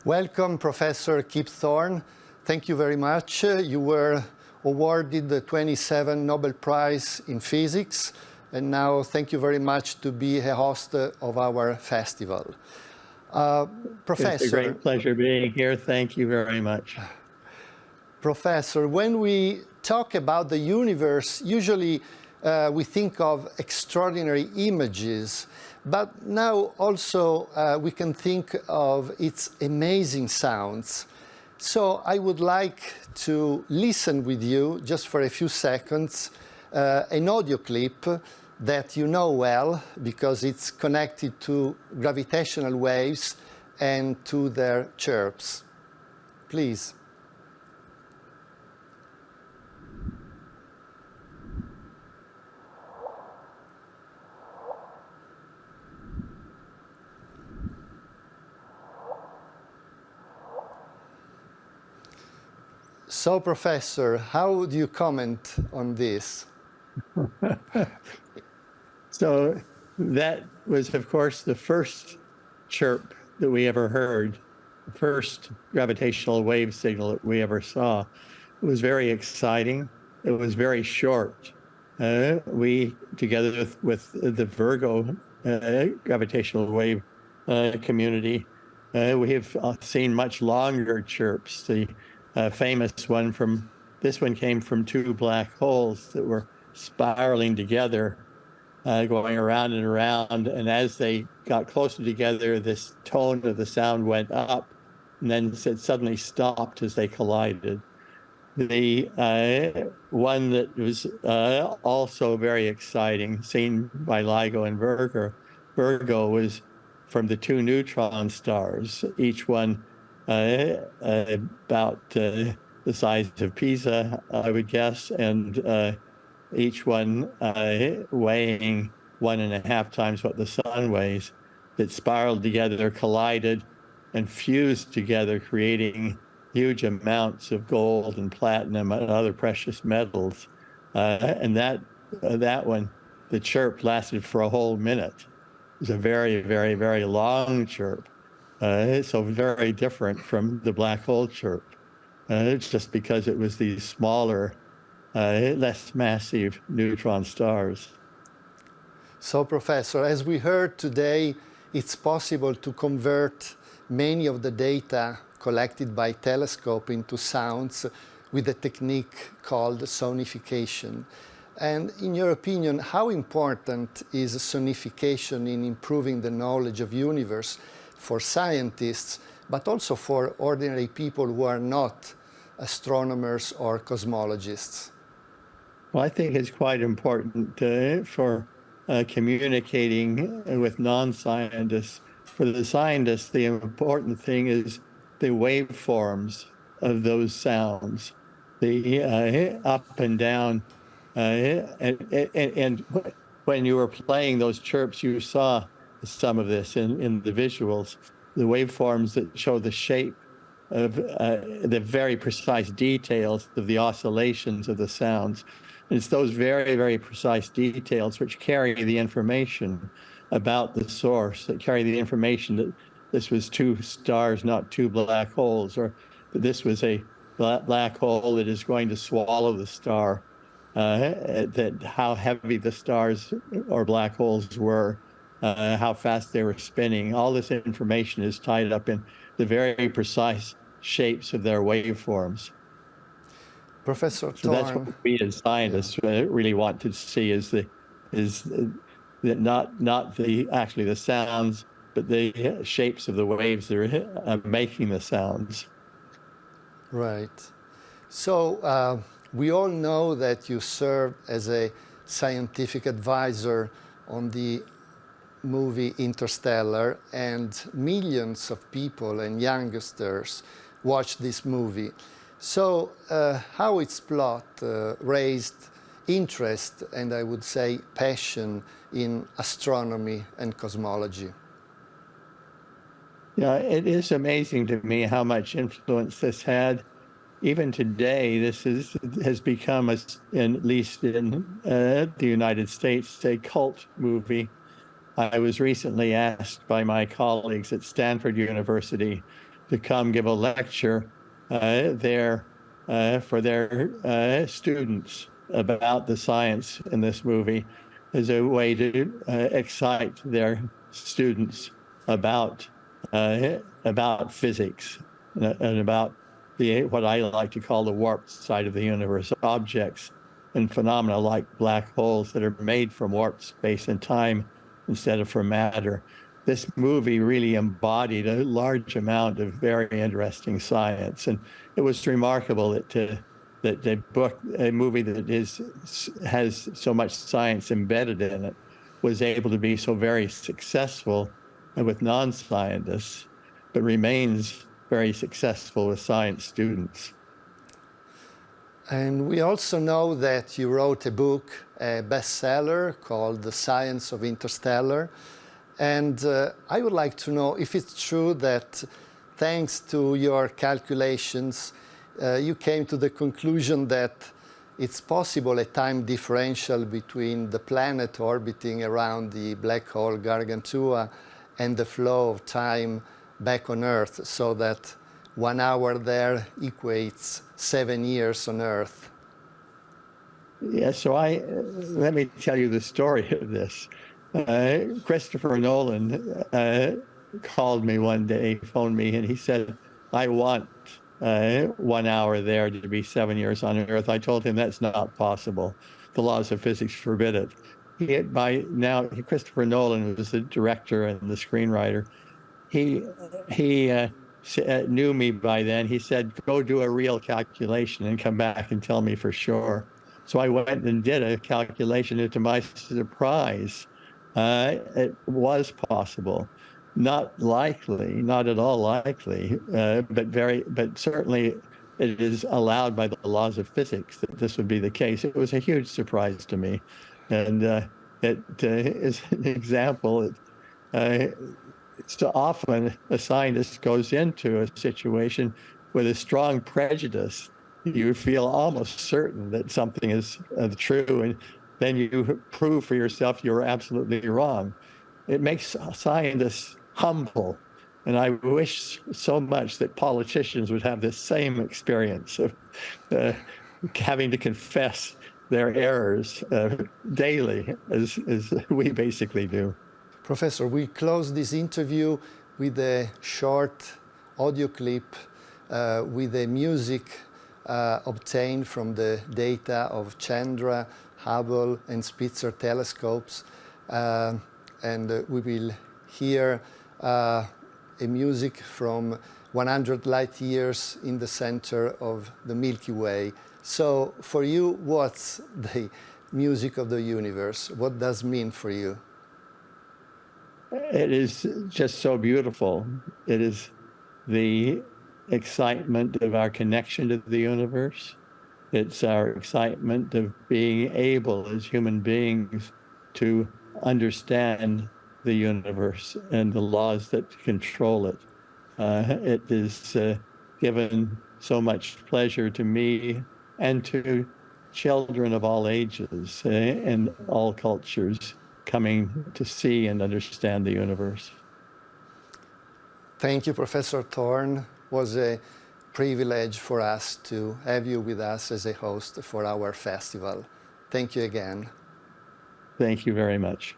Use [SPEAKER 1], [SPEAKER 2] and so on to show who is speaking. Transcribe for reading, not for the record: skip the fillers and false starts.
[SPEAKER 1] Welcome, Professor Kip Thorne. Thank you very much. You were awarded the 27th Nobel Prize in Physics, and now thank you very much to be a host of our festival. Professor,
[SPEAKER 2] it's a great pleasure being here. Thank you very much.
[SPEAKER 1] Professor, when we talk about the universe, usually we think of extraordinary images, but now also we can think of its amazing sounds. So I would like to listen with you, just for a few seconds, an audio clip that you know well, because it's connected to gravitational waves and to their chirps. Please. So, Professor, how do you comment on this?
[SPEAKER 2] So that was, of course, the first chirp that we ever heard, the first gravitational wave signal that we ever saw. It was very exciting. It was very short. We, together with the Virgo gravitational wave community, we have seen much longer chirps. The famous one this one came from two black holes that were spiraling together, going around and around. And as they got closer together, this tone of the sound went up, and then it suddenly stopped as they collided. The one that was also very exciting, seen by LIGO and Virgo, was from the two neutron stars, each one about the size of Pisa, I would guess, and each one weighing 1.5 times what the sun weighs, that spiraled together, collided, and fused together, creating huge amounts of gold and platinum and other precious metals. And that one, the chirp lasted for a whole minute. It was a very, very, very long chirp. So very different from the black hole chirp. It's just because it was these smaller, less massive neutron stars.
[SPEAKER 1] So, Professor, as we heard today, it's possible to convert many of the data collected by telescope into sounds with a technique called sonification. And in your opinion, how important is sonification in improving the knowledge of the universe for scientists, but also for ordinary people who are not astronomers or cosmologists?
[SPEAKER 2] Well, I think it's quite important for communicating with non-scientists. For the scientists, the important thing is the waveforms of those sounds, the up and down. And when you were playing those chirps, you saw some of this in the visuals, the waveforms that show the shape of the very precise details of the oscillations of the sounds. And it's those very, very precise details which carry the information about the source, that carry the information that this was two stars, not two black holes, or that this was a black hole that is going to swallow the star, that how heavy the stars or black holes were, how fast they were spinning. All this information is tied up in the very precise shapes of their waveforms.
[SPEAKER 1] Professor Thorne,
[SPEAKER 2] so that's what we as scientists really want to see is that not actually the sounds, but the shapes of the waves that are making the sounds.
[SPEAKER 1] Right. So we all know that you served as a scientific advisor on the movie Interstellar, and millions of people and youngsters watched this movie. So how its plot raised interest and, I would say, passion in astronomy and cosmology?
[SPEAKER 2] Yeah, it is amazing to me how much influence this had. Even today, this has become, at least in the United States, a cult movie. I was recently asked by my colleagues at Stanford University to come give a lecture there for their students about the science in this movie as a way to excite their students about physics and about what I like to call the warped side of the universe, objects and phenomena like black holes that are made from warped space and time instead of from matter. This movie really embodied a large amount of very interesting science, and it was remarkable that a movie that has so much science embedded in it, was able to be so very successful with non-scientists, but remains very successful with science students.
[SPEAKER 1] And we also know that you wrote a book, a bestseller called The Science of Interstellar. And I would like to know if it's true that thanks to your calculations, you came to the conclusion that it's possible a time differential between the planet orbiting around the black hole Gargantua and the flow of time back on Earth, so that 1 hour there equates 7 years on Earth.
[SPEAKER 2] Yeah, so let me tell you the story of this. Christopher Nolan called me one day, phoned me, and he said, I want 1 hour there to be 7 years on Earth. I told him that's not possible. The laws of physics forbid it. By now, Christopher Nolan was the director and the screenwriter. He knew me by then. He said, go do a real calculation and come back and tell me for sure. So I went and did a calculation, and to my surprise, it was possible. Not likely, not at all likely, but certainly it is allowed by the laws of physics that this would be the case. It was a huge surprise to me. And it is an example. So often a scientist goes into a situation with a strong prejudice. You feel almost certain that something is true, and then you prove for yourself you're absolutely wrong. It makes scientists humble, and I wish so much that politicians would have this same experience of having to confess their errors daily, as we basically do.
[SPEAKER 1] Professor, we close this interview with a short audio clip with the music obtained from the data of Chandra, Hubble, and Spitzer telescopes. And we will hear a music from 100 light years in the center of the Milky Way. So for you, what's the music of the universe? What does it mean for you?
[SPEAKER 2] It is just so beautiful. It is the excitement of our connection to the universe. It's our excitement of being able as human beings to understand the universe and the laws that control it. It is given so much pleasure to me and to children of all ages and all cultures coming to see and understand the universe.
[SPEAKER 1] Thank you, Professor Thorne. It was a privilege for us to have you with us as a host for our festival. Thank you again.
[SPEAKER 2] Thank you very much.